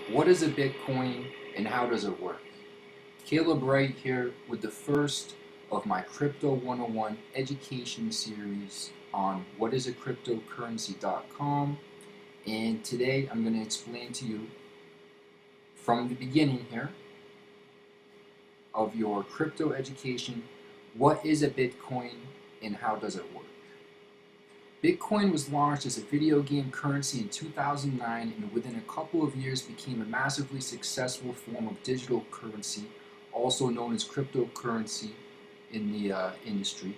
What is a Bitcoin and how does it work? Caleb Wright here with the first of my Crypto 101 education series on whatisacryptocurrency.com, and today I'm going to explain to you from the beginning here of your crypto education what is a Bitcoin and how does it work. Bitcoin was launched as a video game currency in 2009 and within a couple of years became a massively successful form of digital currency, also known as cryptocurrency in the industry.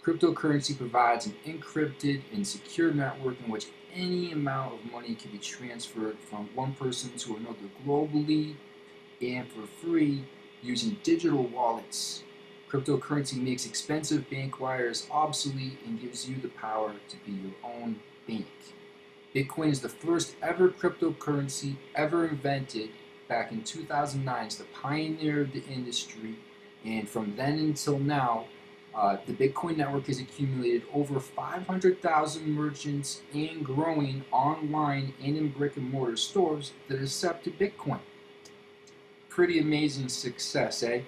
Cryptocurrency provides an encrypted and secure network in which any amount of money can be transferred from one person to another globally and for free using digital wallets. Cryptocurrency makes expensive bank wires obsolete and gives you the power to be your own bank. Bitcoin is the first ever cryptocurrency ever invented back in 2009. It's the pioneer of the industry, and from then until now, the Bitcoin network has accumulated over 500,000 merchants and growing online and in brick and mortar stores that accept Bitcoin. Pretty amazing success, eh?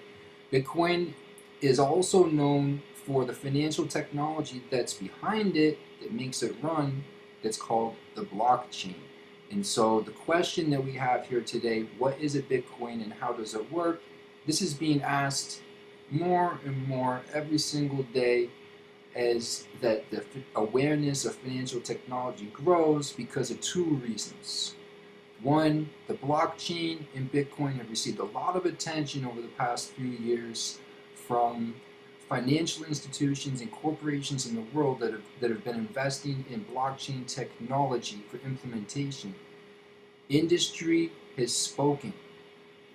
Bitcoin is also known for the financial technology that's behind it that makes it run, that's called the blockchain. And so the question that we have here today, what is a Bitcoin and how does it work? This is being asked more and more every single day as that the awareness of financial technology grows because of two reasons. One, the blockchain and Bitcoin have received a lot of attention over the past few years from financial institutions and corporations in the world that have been investing in blockchain technology for implementation. Industry has spoken.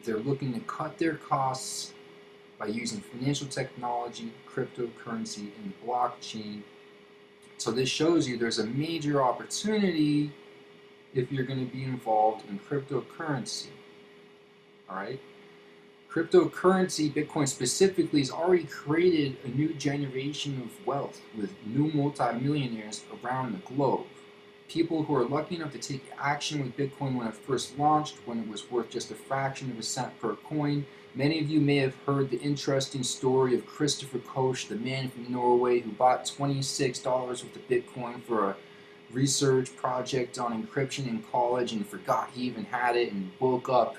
They're looking to cut their costs by using financial technology, cryptocurrency, and blockchain. So this shows you there's a major opportunity if you're going to be involved in cryptocurrency. All right? Cryptocurrency, Bitcoin specifically, has already created a new generation of wealth with new multimillionaires around the globe. People who are lucky enough to take action with Bitcoin when it first launched, when it was worth just a fraction of a cent per coin. Many of you may have heard the interesting story of Christopher Koch, the man from Norway who bought $26 worth of Bitcoin for a research project on encryption in college and forgot he even had it and woke up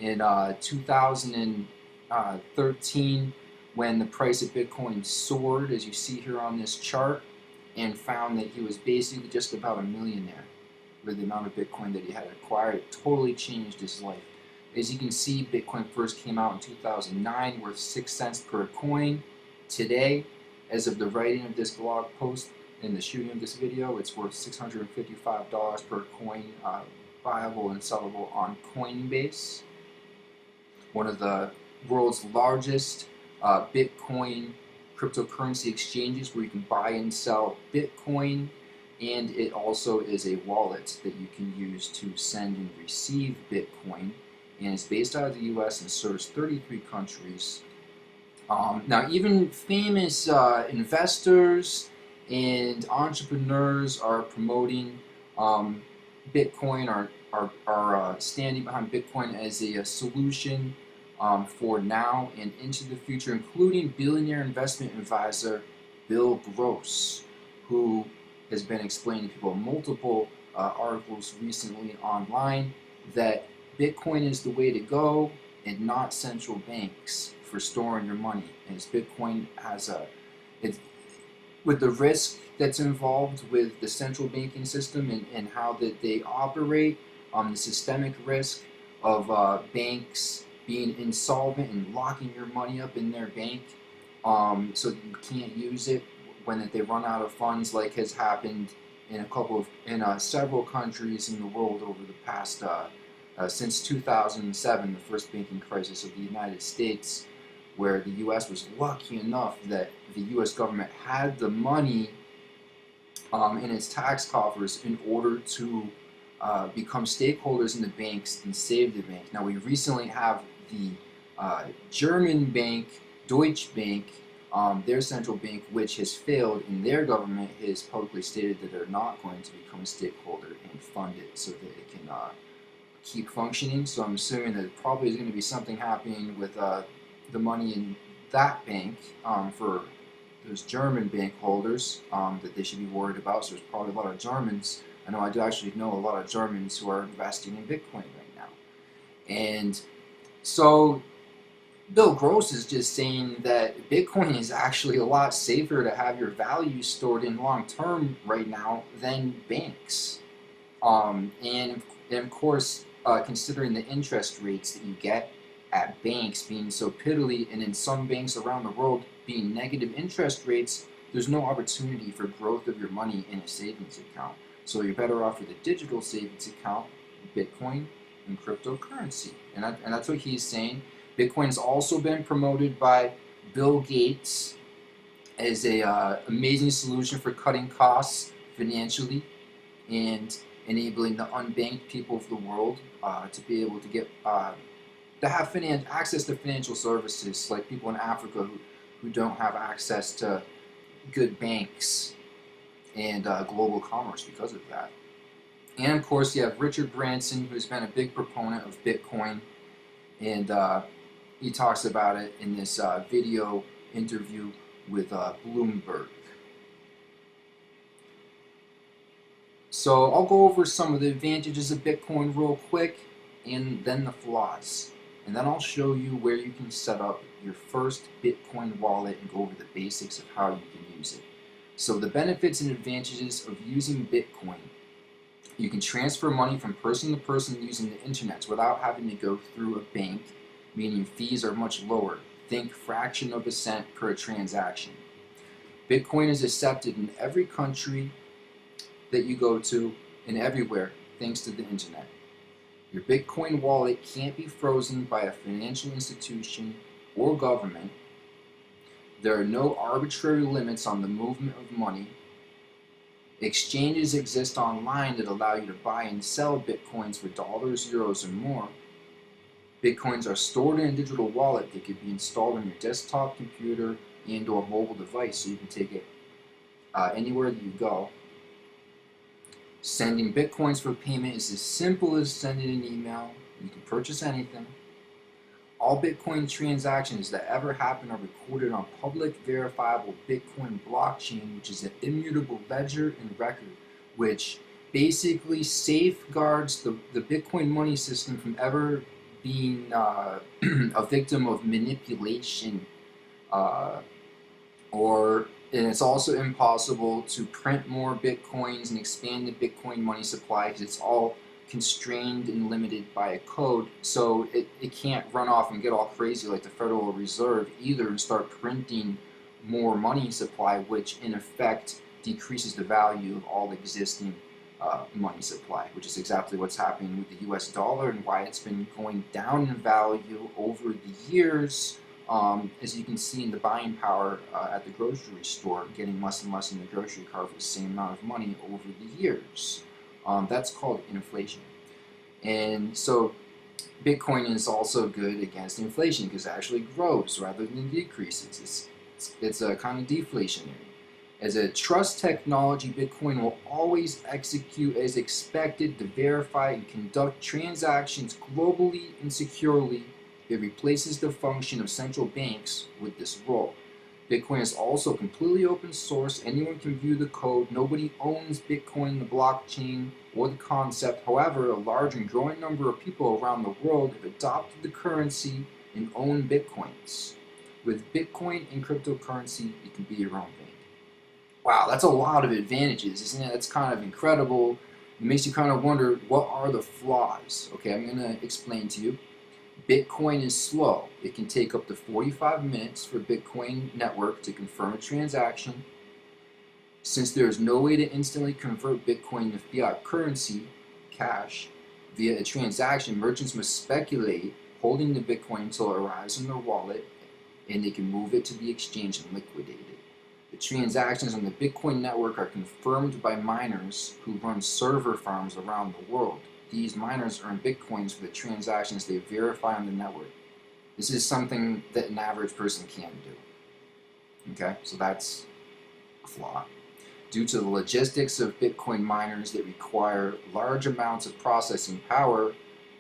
in 2013 when the price of Bitcoin soared, as you see here on this chart, and found that he was basically just about a millionaire with the amount of Bitcoin that he had acquired. It totally changed his life. As you can see, Bitcoin first came out in 2009, worth 6 cents per coin. Today, as of the writing of this blog post and the shooting of this video, it's worth $655 per coin, buyable and sellable on Coinbase, one of the world's largest Bitcoin cryptocurrency exchanges where you can buy and sell Bitcoin, and it also is a wallet that you can use to send and receive Bitcoin, and it's based out of the US and serves 33 countries. Now even famous investors and entrepreneurs are promoting Bitcoin, are standing behind Bitcoin as a solution for now and into the future, including billionaire investment advisor Bill Gross, who has been explaining to people in multiple articles recently online that Bitcoin is the way to go and not central banks for storing your money, as Bitcoin has with the risk that's involved with the central banking system and how that they operate, the systemic risk of banks being insolvent and locking your money up in their bank so that you can't use it when they run out of funds, like has happened in several countries in the world over the past since 2007, the first banking crisis of the United States, where the U.S. was lucky enough that the U.S. government had the money in its tax coffers in order to become stakeholders in the banks and save the bank. Now we recently have the German bank, Deutsche Bank, their central bank, which has failed, and their government has publicly stated that they're not going to become a stakeholder and fund it so that it can keep functioning. So I'm assuming that probably is going to be something happening with the money in that bank for those German bank holders that they should be worried about. So there's probably a lot of Germans. I know I do actually know a lot of Germans who are investing in Bitcoin right now. And so Bill Gross is just saying that Bitcoin is actually a lot safer to have your value stored in long term right now than banks. And of course, considering the interest rates that you get at banks being so piddly, and in some banks around the world being negative interest rates, there's no opportunity for growth of your money in a savings account. So you're better off with a digital savings account, Bitcoin, and cryptocurrency. And that's what he's saying. Bitcoin's also been promoted by Bill Gates as a amazing solution for cutting costs financially and enabling the unbanked people of the world to be able to get to have access to financial services, like people in Africa who don't have access to good banks and global commerce because of that. And of course, you have Richard Branson, who's been a big proponent of Bitcoin, and he talks about it in this video interview with Bloomberg. So I'll go over some of the advantages of Bitcoin real quick, and then the flaws. And then I'll show you where you can set up your first Bitcoin wallet and go over the basics of how you can use it. So the benefits and advantages of using Bitcoin. You can transfer money from person to person using the internet without having to go through a bank, meaning fees are much lower. Think fraction of a cent per transaction. Bitcoin is accepted in every country that you go to and everywhere thanks to the internet. Your Bitcoin wallet can't be frozen by a financial institution or government. There are no arbitrary limits on the movement of money. Exchanges exist online that allow you to buy and sell Bitcoins for dollars, euros, and more. Bitcoins are stored in a digital wallet that can be installed on your desktop computer and or mobile device, so you can take it anywhere that you go. Sending Bitcoins for payment is as simple as sending an email. You can purchase anything. All Bitcoin transactions that ever happen are recorded on public verifiable Bitcoin blockchain, which is an immutable ledger and record, which basically safeguards the Bitcoin money system from ever being a victim of manipulation and it's also impossible to print more Bitcoins and expand the Bitcoin money supply because it's all constrained and limited by a code. So it can't run off and get all crazy like the Federal Reserve either and start printing more money supply, which in effect decreases the value of all existing money supply, which is exactly what's happening with the US dollar and why it's been going down in value over the years. As you can see in the buying power at the grocery store, getting less and less in the grocery cart for the same amount of money over the years. That's called inflation. And so Bitcoin is also good against inflation because it actually grows rather than decreases. It's a kind of deflationary. As a trust technology, Bitcoin will always execute as expected to verify and conduct transactions globally and securely. It replaces the function of central banks with this role. Bitcoin is also completely open source. Anyone can view the code. Nobody owns Bitcoin, the blockchain, or the concept. However, a large and growing number of people around the world have adopted the currency and own Bitcoins. With Bitcoin and cryptocurrency, you can be your own bank. Wow, that's a lot of advantages, isn't it? That's kind of incredible. It makes you kind of wonder, what are the flaws? Okay, I'm going to explain to you. Bitcoin is slow. It can take up to 45 minutes for Bitcoin network to confirm a transaction. Since there is no way to instantly convert Bitcoin to fiat currency, cash, via a transaction, merchants must speculate holding the Bitcoin until it arrives in their wallet and they can move it to the exchange and liquidate it. The transactions on the Bitcoin network are confirmed by miners who run server farms around the world. These miners earn Bitcoins for the transactions they verify on the network. This is something that an average person can't do. Okay, so that's a flaw. Due to the logistics of Bitcoin miners that require large amounts of processing power,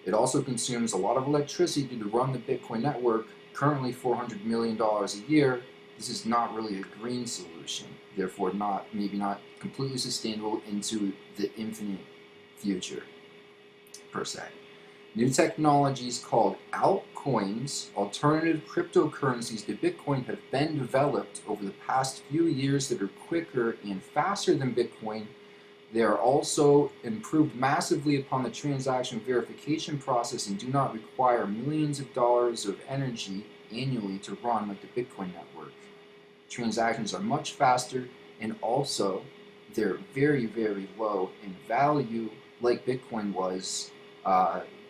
It also consumes a lot of electricity to run the Bitcoin network, currently $400 million a year. This is not really a green solution, therefore maybe not completely sustainable into the infinite future, per se. New technologies called altcoins, alternative cryptocurrencies to Bitcoin, have been developed over the past few years that are quicker and faster than Bitcoin. They are also improved massively upon the transaction verification process and do not require millions of dollars of energy annually to run like the Bitcoin network. Transactions are much faster, and also they're very, very low in value, like Bitcoin was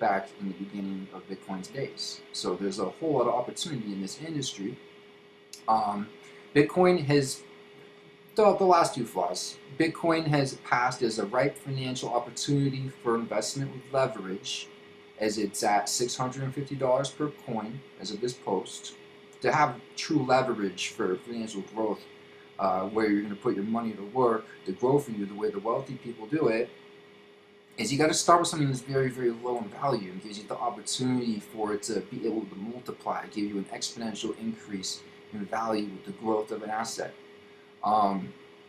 back in the beginning of Bitcoin's days. So there's a whole lot of opportunity in this industry. Bitcoin has the last two flaws. Bitcoin has passed as a ripe financial opportunity for investment with leverage, as it's at $650 per coin as of this post. To have true leverage for financial growth, where you're going to put your money to work to grow for you the way the wealthy people do it, is you got to start with something that's very, very low in value and gives you the opportunity for it to be able to multiply, give you an exponential increase in value with the growth of an asset.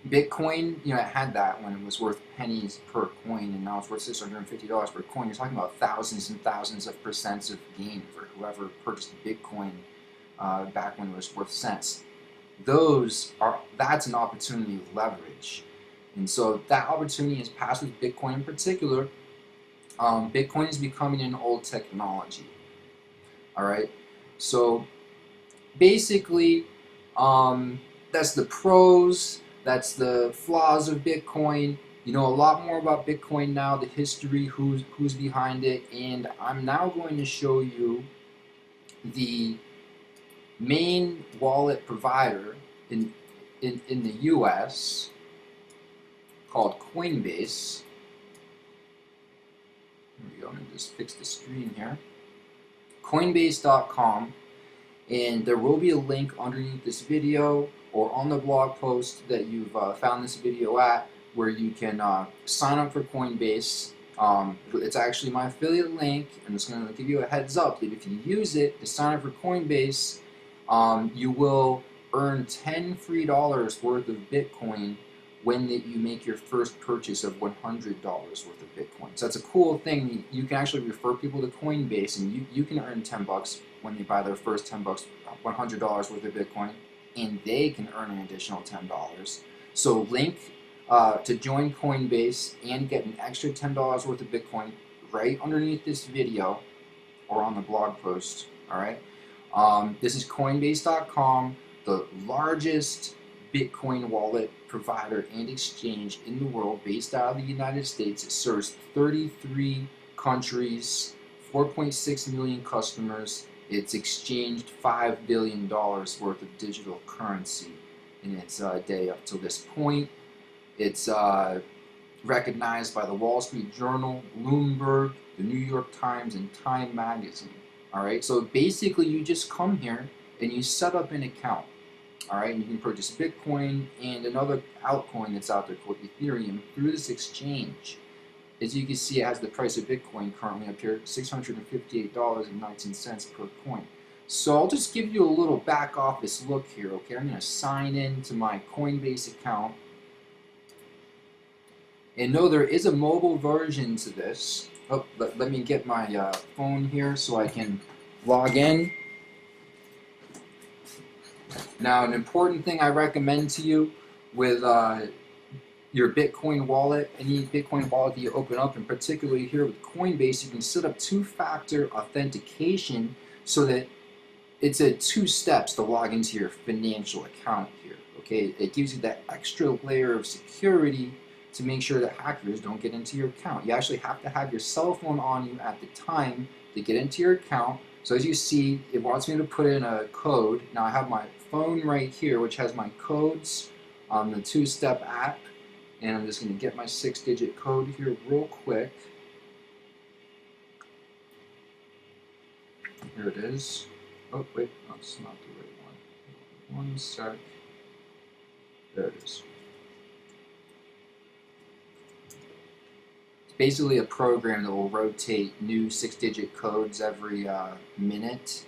Bitcoin, it had that when it was worth pennies per coin, and now it's worth $650 per coin. You're talking about thousands and thousands of percents of gain for whoever purchased Bitcoin back when it was worth cents. That's an opportunity of leverage. And so that opportunity has passed with Bitcoin in particular. Bitcoin is becoming an old technology. All right. So basically, that's the pros, that's the flaws of Bitcoin. You know a lot more about Bitcoin now, the history, who's behind it, and I'm now going to show you the main wallet provider in the US called Coinbase. There we go. I'm going to just fix the screen here. Coinbase.com, and there will be a link underneath this video or on the blog post that you've found this video at, where you can sign up for Coinbase. It's actually my affiliate link, and it's going to give you a heads up that if you use it to sign up for Coinbase, you will earn $10 free worth of Bitcoin when you make your first purchase of $100 worth of Bitcoin. So that's a cool thing. You can actually refer people to Coinbase, and you can earn $10 when they buy their first $10, $100 worth of Bitcoin, and they can earn an additional $10. So link to join Coinbase and get an extra $10 worth of Bitcoin right underneath this video or on the blog post. All right. This is Coinbase.com, the largest Bitcoin wallet provider and exchange in the world, based out of the United States. It serves 33 countries, 4.6 million customers. It's exchanged $5 billion worth of digital currency in its day up till this point. It's recognized by the Wall Street Journal, Bloomberg, the New York Times, and Time Magazine. All right, so basically you just come here and you set up an account. All right, and you can purchase Bitcoin and another altcoin that's out there called Ethereum through this exchange. As you can see, it has the price of Bitcoin currently up here, $658.19 per coin. So I'll just give you a little back office look here, okay? I'm going to sign in to my Coinbase account. And no, there is a mobile version to this. Oh, let me get my phone here so I can log in. Now, an important thing I recommend to you with your Bitcoin wallet, any Bitcoin wallet that you open up, and particularly here with Coinbase, you can set up two-factor authentication so that it's a 2 steps to log into your financial account here. Okay, it gives you that extra layer of security to make sure that hackers don't get into your account. You actually have to have your cell phone on you at the time to get into your account. So as you see, it wants me to put in a code. Now I have my phone right here, which has my codes on the 2-step app, and I'm just going to get my 6-digit code here real quick. Here it is. Oh wait, that's not the right one. One sec. There it is. basically a program that will rotate new 6-digit codes every minute.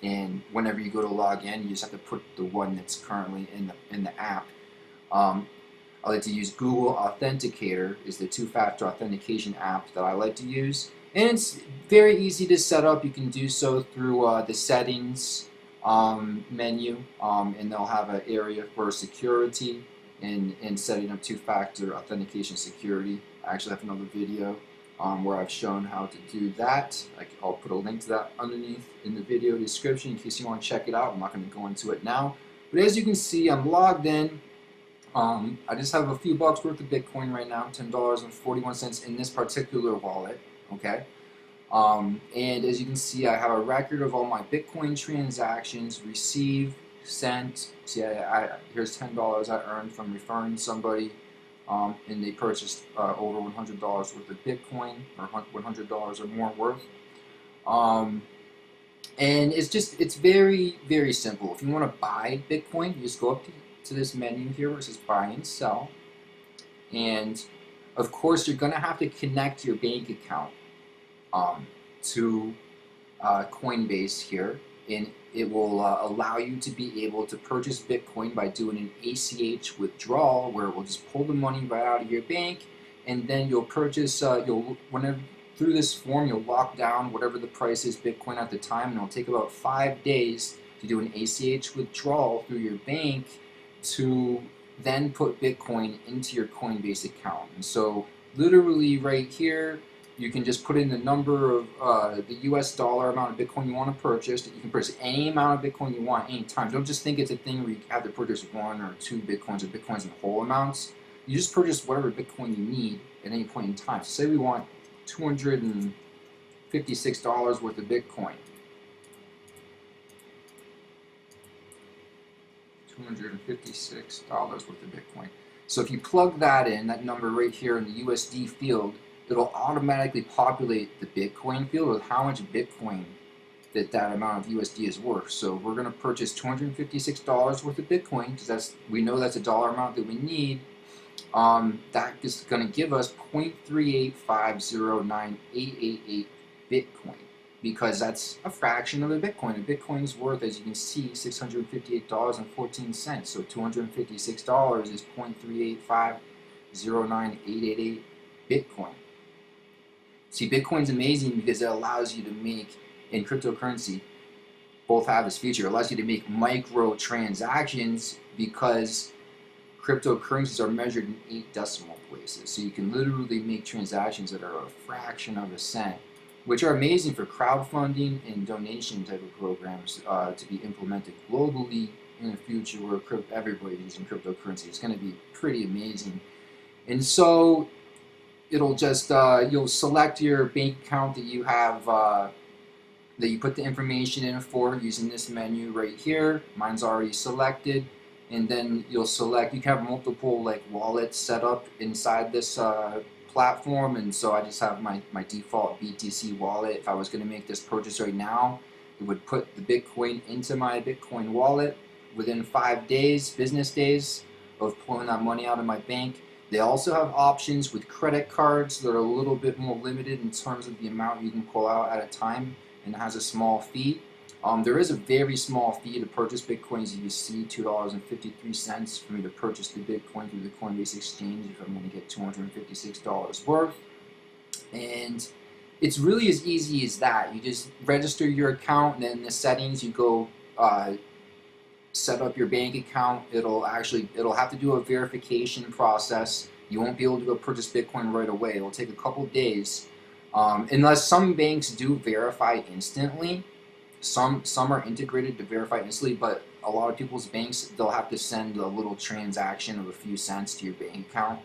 And whenever you go to log in, you just have to put the one that's currently in the app. I like to use Google Authenticator, is the two-factor authentication app that I like to use. And it's very easy to set up. You can do so through the settings menu, and they'll have an area for security and setting up two-factor authentication security. I actually have another video where I've shown how to do that. I'll put a link to that underneath in the video description in case you want to check it out. I'm not going to go into it now. But as you can see, I'm logged in. I just have a few bucks worth of Bitcoin right now, $10.41 in this particular wallet, okay? And as you can see, I have a record of all my Bitcoin transactions, received, sent. See, here's $10 I earned from referring somebody, and they purchased over $100 worth of Bitcoin, or $100 or more worth. And it's very, very simple. If you want to buy Bitcoin, you just go up to this menu here where it says buy and sell. And of course, you're going to have to connect your bank account to Coinbase here, and it will allow you to be able to purchase Bitcoin by doing an ACH withdrawal, where it will just pull the money right out of your bank, and then you'll purchase. Whenever through this form, you'll lock down whatever the price is Bitcoin at the time, and it'll take about 5 days to do an ACH withdrawal through your bank to then put Bitcoin into your Coinbase account. And so, literally, right here, you can just put in the number of the US dollar amount of Bitcoin you want to purchase. You can purchase any amount of Bitcoin you want anytime. Don't just think it's a thing where you have to purchase 1 or 2 Bitcoins or Bitcoins in whole amounts. You just purchase whatever Bitcoin you need at any point in time. So say we want $256 worth of Bitcoin. $256 worth of Bitcoin. So if you plug that in, that number right here in the USD field, it'll automatically populate the Bitcoin field with how much Bitcoin that amount of USD is worth. So we're going to purchase $256 worth of Bitcoin, because we know that's a dollar amount that we need. That is going to give us 0.385098888 Bitcoin, because that's a fraction of a Bitcoin. A Bitcoin's worth, as you can see, $658.14. So $256 is 0.385098888 Bitcoin. See, Bitcoin's amazing because it allows you to make, in cryptocurrency, both have this feature, it allows you to make micro transactions, because cryptocurrencies are measured in 8 decimal places. So you can literally make transactions that are a fraction of a cent, which are amazing for crowdfunding and donation type of programs to be implemented globally in the future, where everybody's using cryptocurrency. It's going to be pretty amazing. And so it'll just, you'll select your bank account that you have, that you put the information in for using this menu right here. Mine's already selected. And then you'll select, you can have multiple wallets set up inside this platform. And so I just have my default BTC wallet. If I was going to make this purchase right now, it would put the Bitcoin into my Bitcoin wallet within 5 days, business days, of pulling that money out of my bank. They also have options with credit cards that are a little bit more limited in terms of the amount you can pull out at a time, and it has a small fee. There is a very small fee to purchase Bitcoin, as you see, $2.53 for me to purchase the Bitcoin through the Coinbase exchange if I'm going to get $256 worth. And it's really as easy as that. You just register your account, and then in the settings you go set up your bank account. It'll have to do a verification process. You won't be able to go purchase Bitcoin right away. It'll take a couple days, unless some banks do verify instantly. Some are integrated to verify instantly, but a lot of people's banks, they'll have to send a little transaction of a few cents to your bank account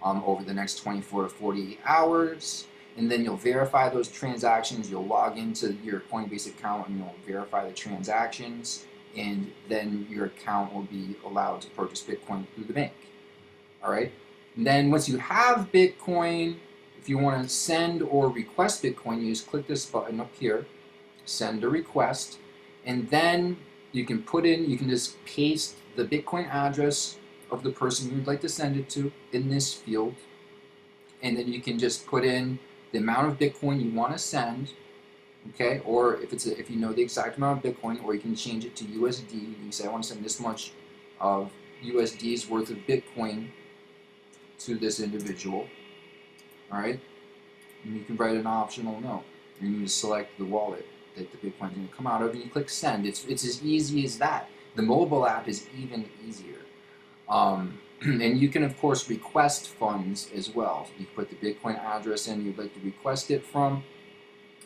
over the next 24 to 48 hours. And then you'll verify those transactions. You'll log into your Coinbase account and you'll verify the transactions, and then your account will be allowed to purchase Bitcoin through the bank. All right. And then once you have Bitcoin, if you want to send or request Bitcoin, you just click this button up here, send a request, and then you can just paste the Bitcoin address of the person you'd like to send it to in this field. and then you can just put in the amount of Bitcoin you want to send, okay? Or if you know the exact amount of Bitcoin, or you can change it to USD. You can say I want to send this much of USD's worth of Bitcoin to this individual, all right? And you can write an optional note. And you just select the wallet that the Bitcoin is going to come out of, and you click send. It's as easy as that. The mobile app is even easier. And you can, of course, request funds as well. You can put the Bitcoin address in you'd like to request it from,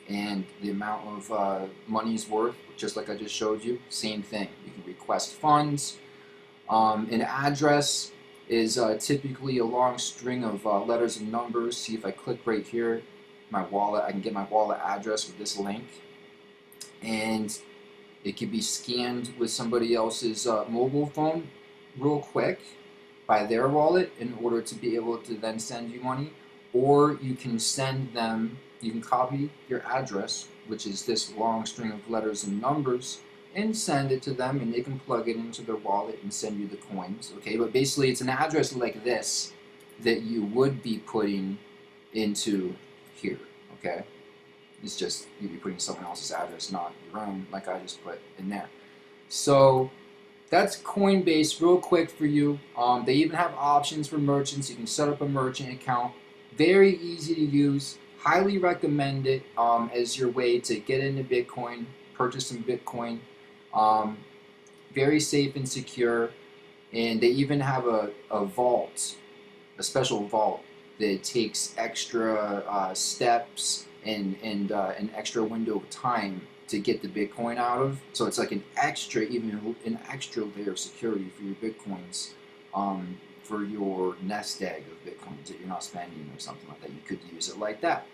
and the amount of money's worth, just like I just showed you, same thing. You can request funds. An address is typically a long string of letters and numbers. See, if I click right here, my wallet, I can get my wallet address with this link, and it can be scanned with somebody else's mobile phone real quick by their wallet in order to be able to then send you money. Or you can send them, you can copy your address, which is this long string of letters and numbers, and send it to them, and they can plug it into their wallet and send you the coins, okay? But basically it's an address like this that you would be putting into here, okay? It's just you'd be putting someone else's address, not your own, like I just put in there. So that's Coinbase real quick for you. They even have options for merchants. You can set up a merchant account. Very easy to use. Highly recommend it as your way to get into Bitcoin, purchase some Bitcoin. Very safe and secure. And they even have a vault, a special vault that takes extra steps and an extra window of time to get the Bitcoin out of. So it's like an extra layer of security for your Bitcoins, for your nest egg of Bitcoins that you're not spending or something like that. You could use it like that.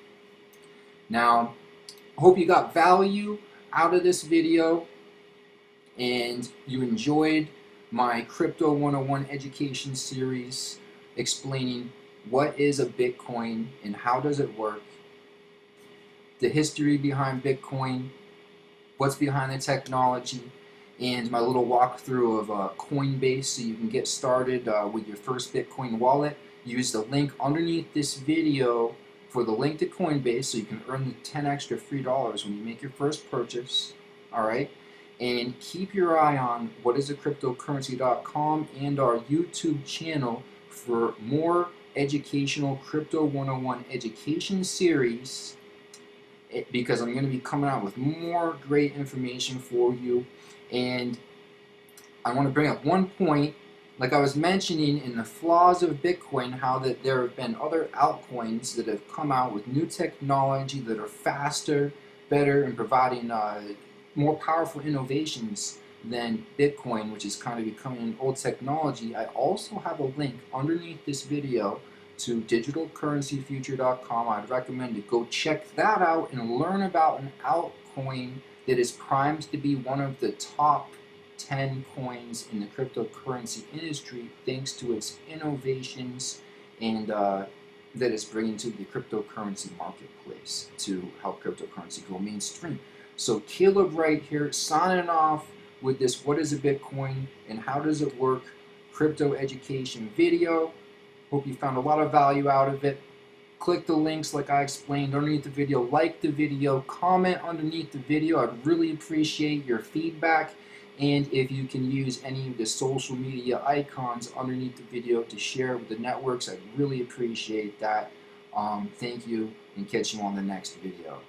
Now, I hope you got value out of this video and you enjoyed my Crypto 101 education series explaining what is a Bitcoin and how does it work, the history behind Bitcoin, what's behind the technology, and my little walkthrough of Coinbase so you can get started with your first Bitcoin wallet. Use the link underneath this video for the link to Coinbase so you can earn the 10 extra free dollars when you make your first purchase. All right? And keep your eye on whatisacryptocurrency.com and our YouTube channel for more educational Crypto 101 education series, because I'm going to be coming out with more great information for you. And I want to bring up one point, like I was mentioning in the flaws of Bitcoin, how that there have been other altcoins that have come out with new technology that are faster, better, and providing more powerful innovations than Bitcoin, which is kind of becoming an old technology. I also have a link underneath this video to digitalcurrencyfuture.com. I'd recommend to go check that out and learn about an altcoin that is primed to be one of the top 10 coins in the cryptocurrency industry thanks to its innovations and that it's bringing to the cryptocurrency marketplace to help cryptocurrency go mainstream. So Caleb right here signing off with this What is a Bitcoin and How Does It Work crypto education video. Hope you found a lot of value out of it. Click the links like I explained underneath the video. Like the video. Comment underneath the video. I'd really appreciate your feedback. And if you can use any of the social media icons underneath the video to share with the networks, I'd really appreciate that. Thank you, and catch you on the next video.